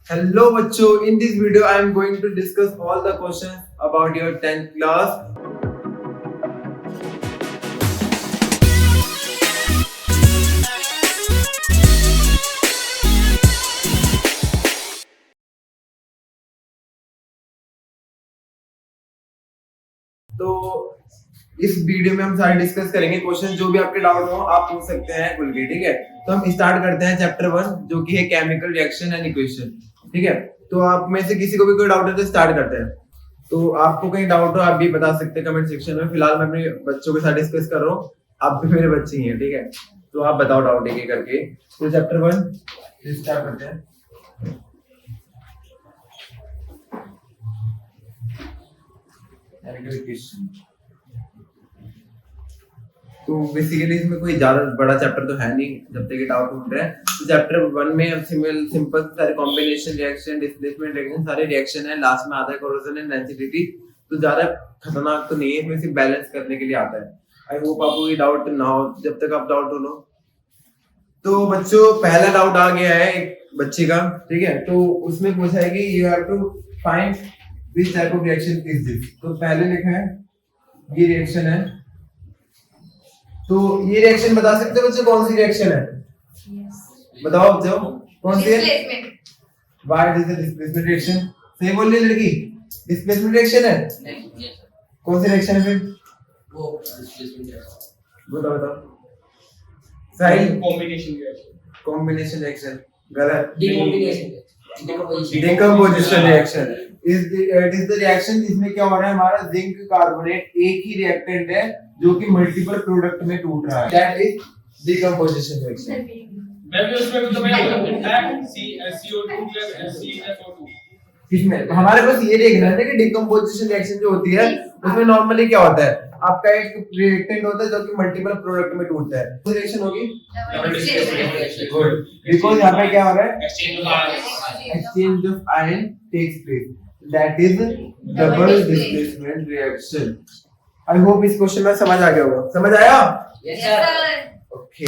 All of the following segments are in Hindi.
Hello बच्चों, in this video I am going to discuss all the questions about your 10th class. तो इस वीडियो में हम सारे डिस्कस करेंगे क्वेश्चन, जो भी आपके डाउट हो आप पूछ सकते हैं खुल के, ठीक है। तो हम स्टार्ट करते हैं चैप्टर 1 जो कि है केमिकल रिएक्शन एंड इक्वेशन, ठीक है। तो आप में से किसी को भी कोई डाउट है तो स्टार्ट करते हैं। तो आपको कहीं डाउट हो आप भी बता सकते हैं कमेंट सेक्शन में। फिलहाल मैं अपने बच्चों के साथ डिस्कस कर रहा हूँ, आप भी मेरे बच्चे ही हैं, ठीक है। तो आप बताओ डाउट एक करके। तो चैप्टर 1 स्टार्ट करते हैं। तो बेसिकली इसमें कोई ज्यादा बड़ा चैप्टर तो है नहीं जब तक ये डाउट उठ रहा है। तो चैप्टर 1 में अब सिंपल सारे कॉम्बिनेशन रिएक्शन, डिस्प्लेसमेंट रिएक्शन, सारे रिएक्शन है। लास्ट में आता है कोरोजन एंड डेंसिटी। तो ज्यादा खतरनाक तो नहीं है, इसमें सिर्फ बैलेंस करने के लिए आता है। आई होप आपको ये डाउट ना हो। जब तक आप डाउट हो लो। तो बच्चों पहला डाउट आ गया है एक बच्चे का, ठीक है। तो उसमें पूछा है कि you have to find which type of reaction is this. तो पहले लिखा है ये रिएक्शन है। तो ये रिएक्शन बता सकते हो बच्चों कौन सी रिएक्शन है? बताओ बच्चों कौन सी है? What is the displacement reaction? सही बोल रही लड़की, डिस्प्लेसमेंट रिएक्शन है। कौन सी रिएक्शन है फिर? वो डिस्प्लेसमेंट रिएक्शन। बताओ साइड कॉम्बिनेशन रिएक्शन। गलत। Decomposition reaction is the reaction जिसमें क्या हो रहा है, हमारा जिंक कार्बोनेट एक ही रिएक्टेंट है जो कि मल्टीपल प्रोडक्ट में टूट रहा है। That is decomposition reaction. मैं भी उसमें तो मैं CO2 CH4 किसमें? हमारे पास ये देखना है कि डिकम्पोजिशन रिएक्शन जो होती है उसमें नॉर्मली क्या होता है, आपका एक रिएक्टेंट होता है जो कि मल्टीपल प्रोडक्ट में टूटता है। तो रिएक्शन होगी गुड, बिकॉज़ यहां पे क्या हो रहा है, exchange of ion takes place. That is double displacement reaction. I hope इस क्वेश्चन में समझ आ गया होगा। समझ आया? Yes sir. Okay,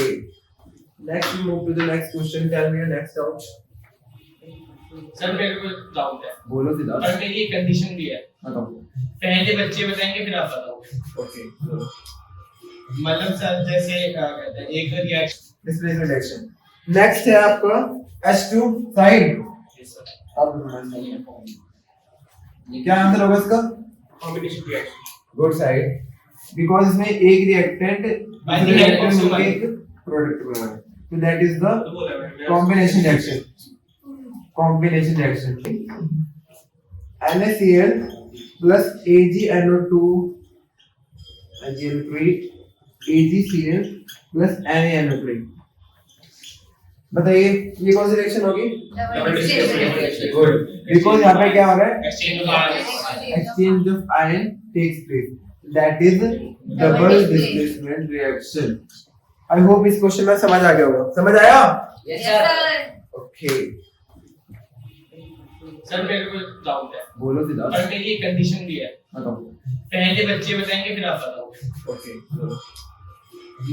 next we move to the next question. Tell me your next doubt. Sir मेरे को डाउट है। बोलो सीधा। और मेरी एक कंडीशन भी है। बताओ। पहले बच्चे बताएंगे फिर आप बताओ। ओके। मतलब सर जैसे कहते हैं एक रिएक्शन डिस्प्लेसमेंट रिएक्शन। नेक्स्ट है आपका H2 साइड। क्या आंसर होगा इसका? Combination reaction. Good side, because इसमें एक रिएक्टेंट मिलकर एक प्रोडक्ट बना है। तो that is the combination reaction. Combination reaction NaCl plus AgNO2 AgNO3 AgCl plus NaNO3। बताइए ये कौन सी रिएक्शन होगी? गुड, बिकॉज़ यहाँ पे क्या हो रहा है, exchange of ion takes place. That is double displacement reaction. I hope इस क्वेश्चन में समझ आ गया होगा। समझ आया? Yes sir. ओके। सर मेरे को डाउट है। बोलो सीधा। और मेरी एक कंडीशन भी है। बताओ। पहले बच्चे बताएंगे फिर आप बताओ। ओके।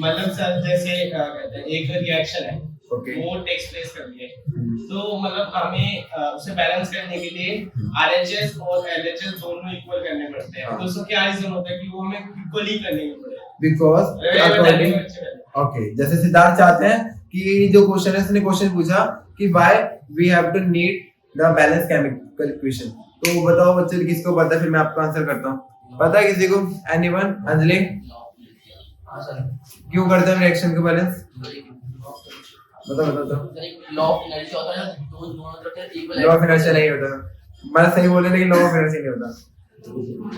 मतलब सर जैसे कहते हैं एक रिएक्शन है, ओके। वो टेक्स प्लेस कर रही है। तो मतलब हमें उसे बैलेंस करने के लिए RHS और LHS दोनों इक्वल करने पड़ते हैं। तो उसका क्या रीजन होता है कि वो हमें इक्वली करने पड़े? बिकॉज़ अकॉर्डिंग, ओके, जैसे सिद्धार्थ चाहते हैं कि जो क्वेश्चन है उसने क्वेश्चन पूछा कि why we have to need the balance chemical equation. तो बताओ बच्चों किसको पता है, फिर मैं आपको आंसर करता हूँ। पता है किसी को? एनीवन? अंजलि? हां सर। क्यों करते हैं रिएक्शन को बैलेंस? बताओ लॉ ऑफ इनर्शिया होता है, दोनों तरफ इक्वल है। लॉ ऑफ इनर्शिया नहीं होता। मैं सही बोले लेकिन लॉ ऑफ इनर्शिया नहीं होता।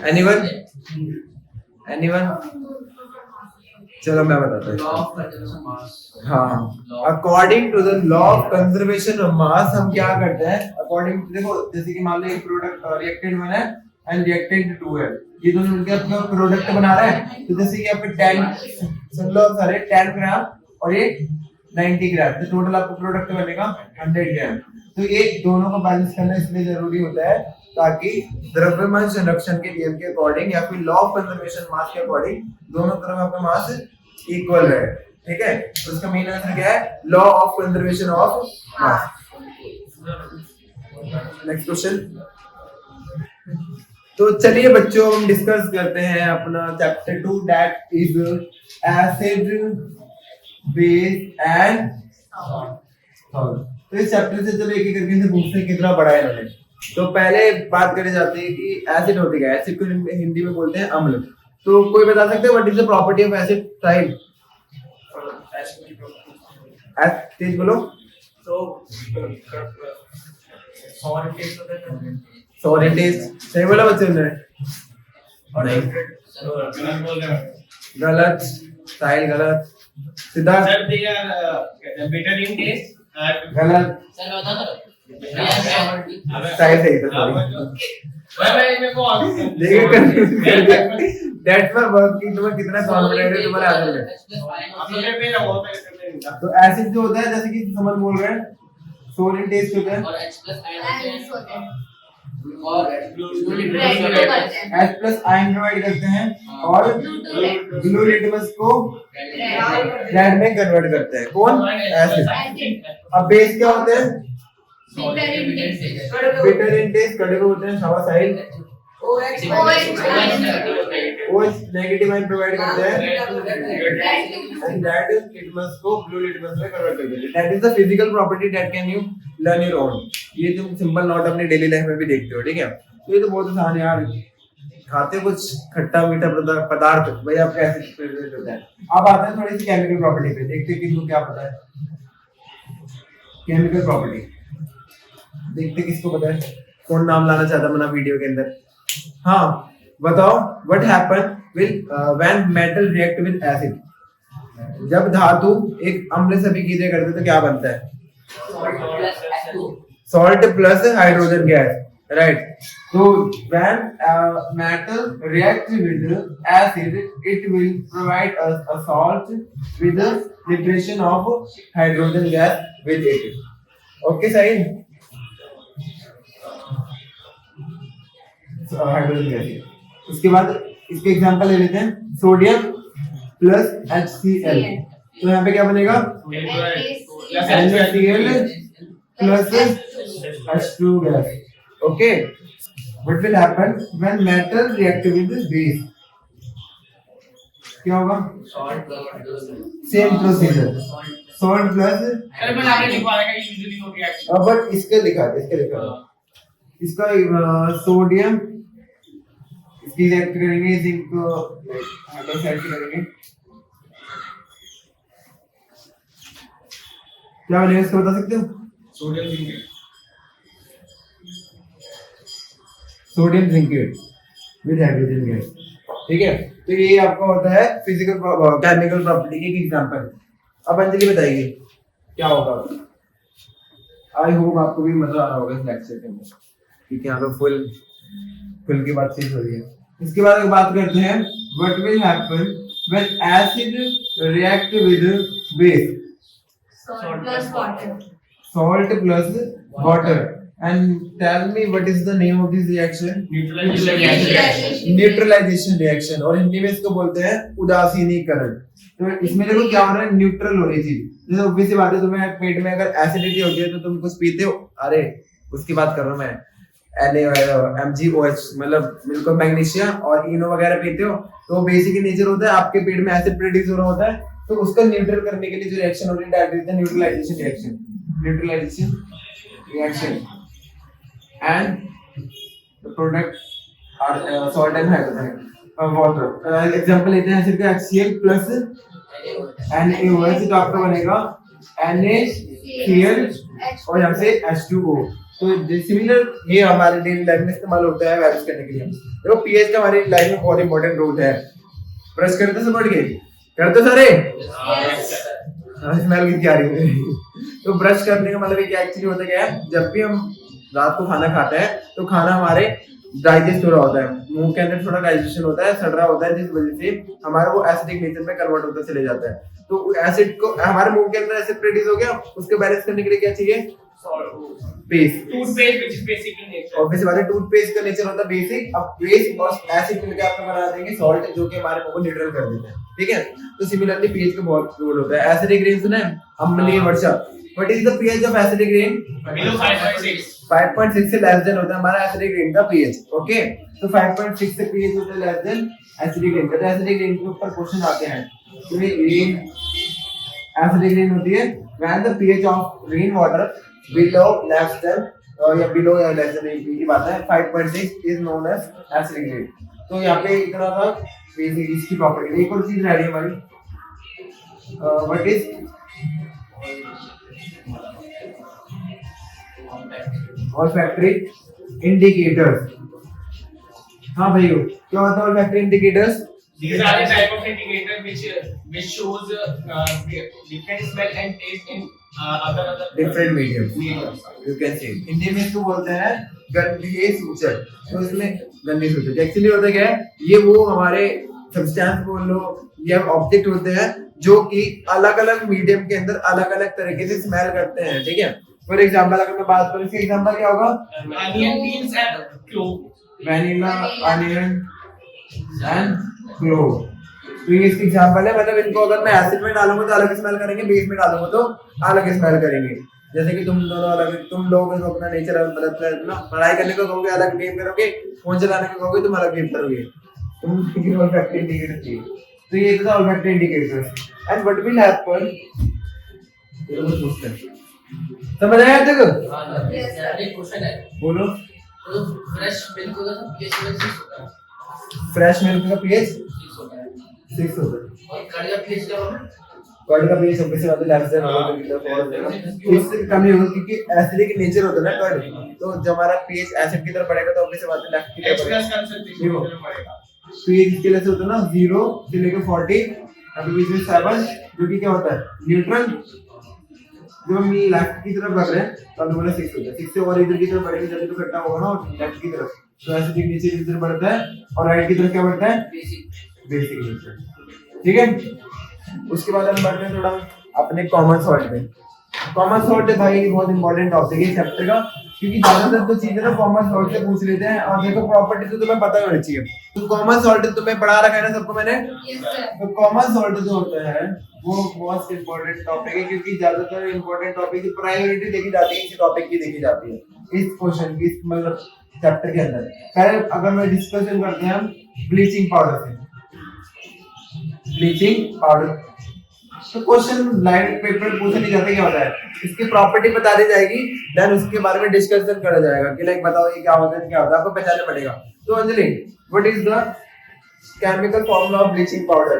एनीवन? चलो मैं बताता हूँ। Law of conservation mass. हाँ, according to the law of conservation of mass हम क्या करते हैं, अकॉर्डिंग टू, देखो जैसे कि मान लो एक प्रोडक्ट रिएक्टेंट 1 है एंड रिएक्टेंट 2 है, ये दोनों मिलकर अपना प्रोडक्ट बना रहे हैं। तो जैसे कि आपके 10 ग्राम और ये 90 ग्राम, तो टोटल आपको प्रोडक्ट बनेगा 100 ग्राम। तो ये दोनों को बैलेंस करना इसलिए जरूरी होता है ताकि द्रव्यमान संरक्षण के नियम के अकॉर्डिंग या फिर लॉ ऑफ कंजर्वेशन मास के अकॉर्डिंग दोनों तरफ आपका मास इक्वल रहे, ठीक है। तो उसका मेन आंसर क्या है? Law of conservation of mass. Next question. तो चलिए बच्चों हम डिस्कस करते हैं अपना chapter 2 that is acid base and salt. तो इस चैप्टर से चलो एक एक करके से पूछते हैं कितना पढ़ा है इन्होंने। तो पहले बात करी जाती है कि एसिड होती है, एसिड को हिंदी में बोलते हैं अम्ल। तो कोई बता सकते हैं what is the property of acid? Sahil तेज बोलो। सॉरी टेस्ट सही बोला बच्चों ने? नहीं गलत, साहिल गलत, Siddharth Sir, they are bitter in taste. गलत, सर मैं बता दो साहिल सही था सॉरी। भाई मेरे को देखिए दैट्स माय वर्क कि तुम्हें कितना कॉन्फिडेंट है तुम्हारे आंसर में। आप लोग पे ना बहुत करते हैं। तो एसिड जो होता है जैसे कि समन बोल रहे हैं सोर इन टेस्ट होता है और H प्लस आयन एंड होते हैं और H प्लस आयन प्रोवाइड करते हैं और ब्लू लिटमस को रेड में कन्वर्ट करते हैं। कौन? एसिड। अब बेस क्या होते हैं? बिटर इन टेस्ट कड़वे होते हैं। शाबाश साहिल। OH नेगेटिव आयन प्रोवाइड करते हैं एंड दैट लिटमस को ब्लू लिटमस में कन्वर्ट कर देते हैं। That is the physical property that can you learn your own. ये तुम सिंपल नोट अपने डेली लाइफ में भी देखते हो, ठीक है? तो ये तो बहुत आसान है यार। खाते कुछ खट्टा मीठा पदार्थ भाई आप कैसे प्रेजेंट होता है। अब आते हैं थोड़ी सी केमिकल प्रॉपर्टी पे, देखते हैं किसको क्या पता है। केमिकल प्रॉपर्टी देखते किसको पता है। कौन नाम लाना चाहता मना वीडियो के अंदर? हाँ बताओ। What happen when metal react with acid. जब धातु एक अम्ल से विक्रिया करते तो क्या बनता है? Salt plus hydrogen gas, right? तो when metal react with acid it will provide us a salt with the liberation of hydrogen gas with it. Okay Sahil? Hydrogen gas. उसके बाद इसके एग्जांपल ले लेते हैं। Sodium plus HCl। तो यहाँ पे क्या बनेगा? NaCl plus H2 gas. Okay. What will happen when metal react with base? क्या होगा? Same procedure. सॉल्ट प्लस अरे मैं आगे लिखवा देगा यूजुअली नो रिएक्शन। बट इसके लिखा है इसका सोडियम इसकी रिएक्ट करेंगे जिंक हाइड्रोक्साइड की करेंगे क्या बनेगा इसको बता सकते हो? Sodium zincate with hydrogen gas, ठीक है? तो ये आपका होता है फिजिकल केमिकल प्रॉपर्टी के एग्जांपल। अब अंजलि बताइए क्या होगा। आई होप आपको भी मजा आ रहा होगा इस लेक्चर के अंदर, क्योंकि यहाँ पे फुल की बातचीत हो रही है। इसके बाद एक बात करते हैं what will happen when acid react with base? Salt plus water. And tell me what is the name of this reaction? Neutralisation reaction, और हिंदी में इसको बोलते हैं उदासीनीकरण। तो इसमें देखो क्या हो रहा है, न्यूट्रल हो रही थी। जैसे ऑब्वियस सी बात है, तुम्हें पेट में अगर एसिडिटी होती है तो तुम कुछ पीते हो, अरे उसकी बात कर रहा हूँ मैं, MgOH मतलब मिल्क मैग्नीशिया और इनो वगैरह पीते हो, तो बेसिक नेचर होता है आपके पेट में एसिड प्रोड्यूस हो रहा होता है, तो उसको न्यूट्रल करने के लिए जो रिएक्शन होती है that is the neutralisation reaction. Neutralisation reaction and the product are salt and hydrogen water. Example लेते हैं एसिड का HCl प्लस NaOH, तो आपका बनेगा NaCl और यहाँ से H2O। तो सिमिलर ये हमारे डेली लाइफ में इस्तेमाल होता है बैलेंस करने के लिए। देखो पीएच का हमारी लाइफ में बहुत इंपॉर्टेंट रोल है। ब्रश करते से बढ़ गए करते सारे स्मेल कितनी आ रही है। तो ब्रश करने का मतलब क्या एक्चुअली होता क्या है, जब भी हम रात को खाना खाते हैं तो खाना हमारे डाइजेस्ट हो रहा होता है, मुंह के अंदर थोड़ा डाइजेशन होता है, सड़ रहा होता है, जिस वजह से हमारा वो एसिडिक नेचर में कन्वर्ट होता चले जाता है। तो एसिड को हमारे मुंह के अंदर एसिड प्रोड्यूस हो गया, उसके बैलेंस करने के लिए क्या चाहिए? Paste. Toothpaste which is basic in nature. Obvious बात है, टूथपेस्ट का नेचर होता है बेसिक। अब बेस और एसिड मिलकर आपको बना देंगे सॉल्ट, जो कि हमारे मुंह को न्यूट्रल कर देता है, ठीक है? तो सिमिलरली पीएच का बहुत रोल होता है। एसिडिक रेन सुना है? अम्लीय वर्षा। What is the pH of acidic rain? Below 5.6। 5.6 से लेस देन होता है हमारा एसिडिक रेन का पीएच। ओके, तो 5.6 से पीएच होता है लेस देन एसिडिक रेन का। तो एसिडिक रेन के ऊपर क्वेश्चन आते हैं। तो ये रेन एसिडिक रेन होती है when the pH of rain water below less than या बिलो या लेस देन की बात है 5.6 is known as acidic rain. तो यहाँ पे इतना था बेसिक इसकी प्रॉपर्टी। एक और चीज रह रही है हमारी, व्हाट इज olfactory indicators। हाँ भाई क्या होता है olfactory indicators? These are the type of indicator which shows different smell and taste in other different mediums mediums. you can say। Hindi में इसको बोलते हैं गंधीय सूचक। तो इसमें गंधीय सूचक एक्चुअली होता क्या है, ये वो हमारे सब्सटेंस बोल लो या ऑब्जेक्ट होते हैं जो कि अलग अलग मीडियम के अंदर अलग अलग तरीके से स्मेल करते हैं। ठीक है, फॉर एग्जांपल अगर मैं बात करूं, इसका एग्जांपल क्या होगा? Onion, beans and clove. Vanilla, onion and clove. तो ये इसके एग्जांपल है। मतलब इनको अगर मैं एसिड में डालूंगा तो अलग स्मेल करेंगे, बेस में डालूंगा तो अलग स्मेल करेंगे। जैसे कि तुम दोनों अलग, तुम लोग अपना नेचर मतलब ना पढ़ाई करने को कहोगे अलग गेम करोगे, फोन चलाने को कहोगे तुम अलग गेम करोगे। तुम किसी olfactory indicator चाहिए। तो ये था olfactory indicators and what will happen, ये कुछ पूछते हैं, समझ आया तेरे को? Yes, sir. एक क्वेश्चन है, बोलो। तो फ्रेश मिल्क होगा तो पीएच 6 होता है, फ्रेश मिल्क का पीएच 6 होता है, 6 होता है और कर्ड का पीएच क्या होगा? कर्ड का पीएच सबसे ज्यादा लेस देन होगा, इससे कम ही होगा क्योंकि एसिडिक नेचर होता है ना कर्ड। तो जब हमारा पीएच एसिड की तरफ बढ़ेगा तो ऑब्वियसली बात है लेफ्ट की तरफ बढ़ेगा। concentration देखो। पड़ेगा। पीएच इसके लिए से होता है ना 0 से लेकर 40, अभी बीच में 7 जो कि क्या होता है न्यूट्रल। जब हम लेफ्ट की तरफ बढ़ रहे हैं तो हम बोले 6 होता है। 6 से और इधर की तरफ बढ़ेंगे जब तो इकट्ठा होगा ना लेफ्ट की तरफ, तो एसिडिक नेचर इधर बढ़ता है और राइट की तरफ क्या बढ़ता है बेसिक नेचर। ठीक है, उसके बाद हम बढ़ते हैं थोड़ा अपने कॉमन सॉल्ट पे। कॉमन सॉल्ट भाई बहुत इंपॉर्टेंट टॉपिक है चैप्टर का, क्योंकि ज्यादातर तो चीजें ना कॉमन सॉल्ट से पूछ लेते हैं। और देखो प्रॉपर्टी तो तुम्हें पता होनी चाहिए। तो कॉमन सॉल्ट तुम्हें पढ़ा रखा है ना सबको मैंने। Yes, sir. तो कॉमन सॉल्ट जो होता है वो मोस्ट इंपॉर्टेंट टॉपिक है, क्योंकि ज्यादातर इंपॉर्टेंट टॉपिक की प्रायोरिटी देखी जाती है, इसी टॉपिक की देखी जाती है इस क्वेश्चन की, इस मतलब चैप्टर के अंदर। पहले अगर मैं डिस्कशन करते हैं हम ब्लीचिंग पाउडर से, ब्लीचिंग पाउडर। तो क्वेश्चन लाइन पेपर पूछे नहीं जाते क्या होता है, इसकी प्रॉपर्टी बता दी जाएगी, देन उसके बारे में डिस्कशन करा जाएगा कि लाइक बताओ ये क्या होता है, क्या होता है, आपको पहचानना पड़ेगा। तो Anjali, what is the chemical formula of bleaching powder?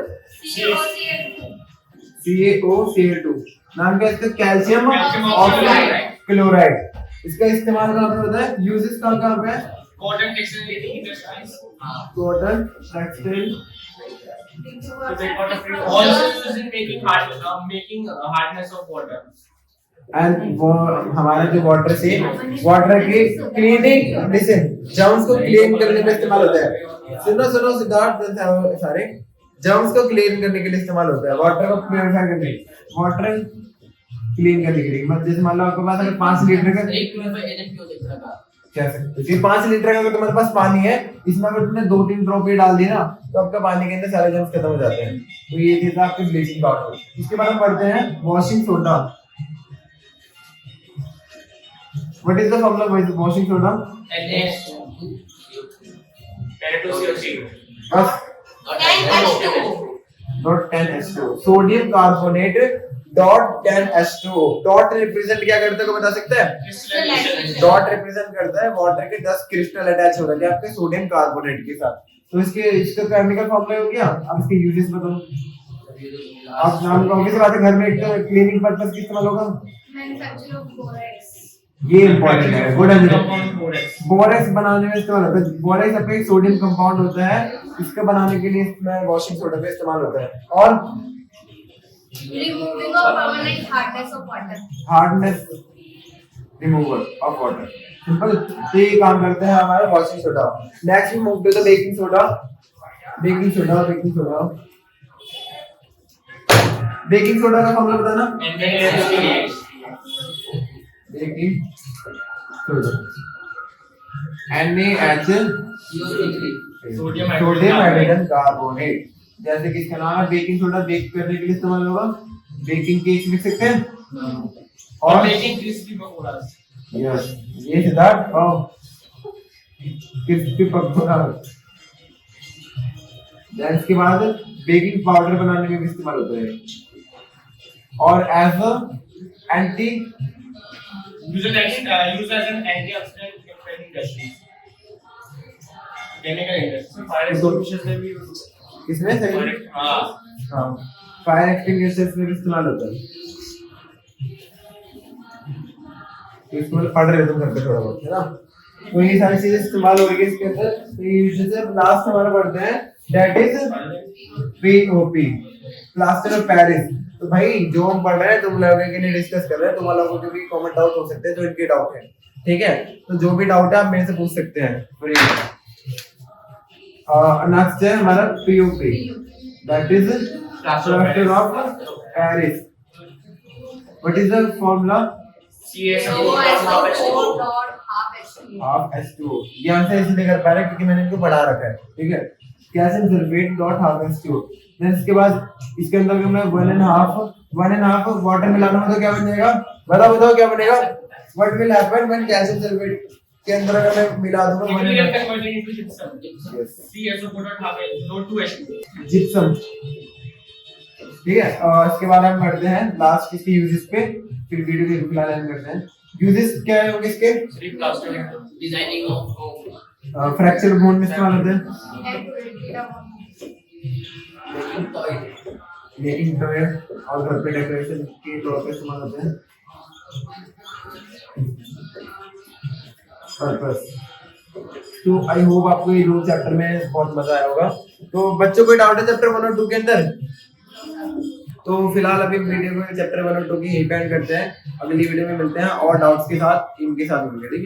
CaCl2. CaCl2। नाम क्या है इसका? Calcium Calcium oxide chloride. इसका इस्तेमाल कहाँ पे होता है? यूजेस कहाँ पे है? Cotton textile knitting industries. Cotton textile, So they got a free. Also used in making hardness of water. And वो हमारा जो वाटर से वाटर की क्लीनिंग, लिसन, जर्म्स को क्लीन करने में इस्तेमाल होता है। सुनो सुनो सिद्धार्थ, सारे जर्म्स को क्लीन करने के लिए इस्तेमाल होता है, वाटर को प्यूरिफाई करने के लिए, वाटर क्लीन करने के लिए। मतलब जैसे मान लो आपके पास अगर 5 लीटर का एक प्योरीफाई एजेंट हो जाता है। कह सकते हो 5 लीटर का अगर तुम्हारे पास पानी है, इसमें अगर तुमने 2-3 ड्रॉप ये डाल दिया ना तो आपका पानी के अंदर सारे जर्म्स खत्म हो जाते हैं। तो ये था आपके ब्लीचिंग पाउडर। इसके बाद हम पढ़ते हैं washing soda. What is the formula of washing soda? बस dot 10H2 sodium carbonate dot 10H2। Dot represent क्या करता है को बता सकते हैं? डॉट रिप्रेजेंट करता है वाटर के 10 क्रिस्टल अटैच हो रहे हैं आपके सोडियम कार्बोनेट के साथ। तो इसका केमिकल फॉर्मूला हो गया। अब इसके यूजेस बताओ। आप नाम कहोगे से बात है, घर में एक तो क्लीनिंग पर्पस की इस्तेमाल होगा। Manufacture of borax. ये इंपॉर्टेंट है, good Anjali. Compound borax. Borax बनाने में इस्तेमाल होता है। बोरेक्स अपना एक सोडियम कंपाउंड होता है, इसका बनाने के लिए इसमें वॉशिंग सोडा का इस्तेमाल होता है। और Removing of permanent hardness of water. Hardness removal of water, simple. तो ये काम करता है हमारा washing soda. Next we move to the baking soda. Baking soda, baking soda, baking soda का फॉर्मूला बताना। Baking soda NaHCl sodium hydrogen carbonate. जैसे कि इसका नाम है बेकिंग सोडा, बेक करने के लिए इस्तेमाल होगा। बेकिंग केक लिख सकते हैं। और और making crispy pakoras. यस, ये सिद्धार्थ पाव क्रिस्पी पकौड़ा। देन इसके बाद बेकिंग पाउडर बनाने में भी इस्तेमाल होता है और as a anti use as an antioxidant in many industries, chemical industry, fire extinguishers में भी इसमें सही हाँ हाँ फायर एक्सटिंग्विशर्स में भी इस्तेमाल होता है। तो इसको मतलब पढ़ रहे हो तुम घर पे थोड़ा बहुत, है ना? तो ये सारी चीजें इस्तेमाल हो रही है इसके अंदर। तो ये यूजुअली लास्ट हमारा पढ़ते हैं that is POP, plaster of Paris. तो भाई जो हम पढ़ रहे हैं तुम लोगों के लिए डिस्कस कर रहे हैं, तुम लोगों को भी कॉमन डाउट हो सकते हैं जो इनके डाउट है, ठीक है? तो जो भी डाउट है आप मेरे से पूछ सकते हैं। नेक्स्ट है हमारा POP, that is plaster of Paris. What is the formula? CaSO4 dot half H2O. Half H2O। ये आंसर इसलिए कर पा रहे हैं क्योंकि मैंने इनको पढ़ा रखा है, ठीक है? Calcium sulphate dot half H2O। Then इसके बाद इसके अंदर मैं 1.5 वाटर मिलाना हो तो क्या बन जाएगा? बताओ क्या बनेगा? What will happen when calcium sulphate के अंदर अगर मैं मिला दूंगा chemical converting into gypsum, CaSO4 dot half H2O। Gypsum, ठीक है? और इसके बाद हम बढ़ते हैं लास्ट इसके यूजेस पे, फिर वीडियो को फिलहाल एंड करते हैं। यूजेस क्या है होंगे इसके? डिजाइनिंग ऑफ फ्रैक्चर बोन में इस्तेमाल होते हैं, And to repeat making toy और घर पे डेकोरेशन के तौर पे इस्तेमाल होते हैं। पर्पस। तो आई होप आपको ये दो चैप्टर में बहुत मजा आया होगा। तो बच्चों को डाउट है चैप्टर 1 और 2 के अंदर? तो फिलहाल अभी वीडियो को चैप्टर 1 और 2 की यहीं पे एंड करते हैं। अगली वीडियो में मिलते हैं और डाउट्स के साथ इनके साथ मिलेंगे, ठीक है?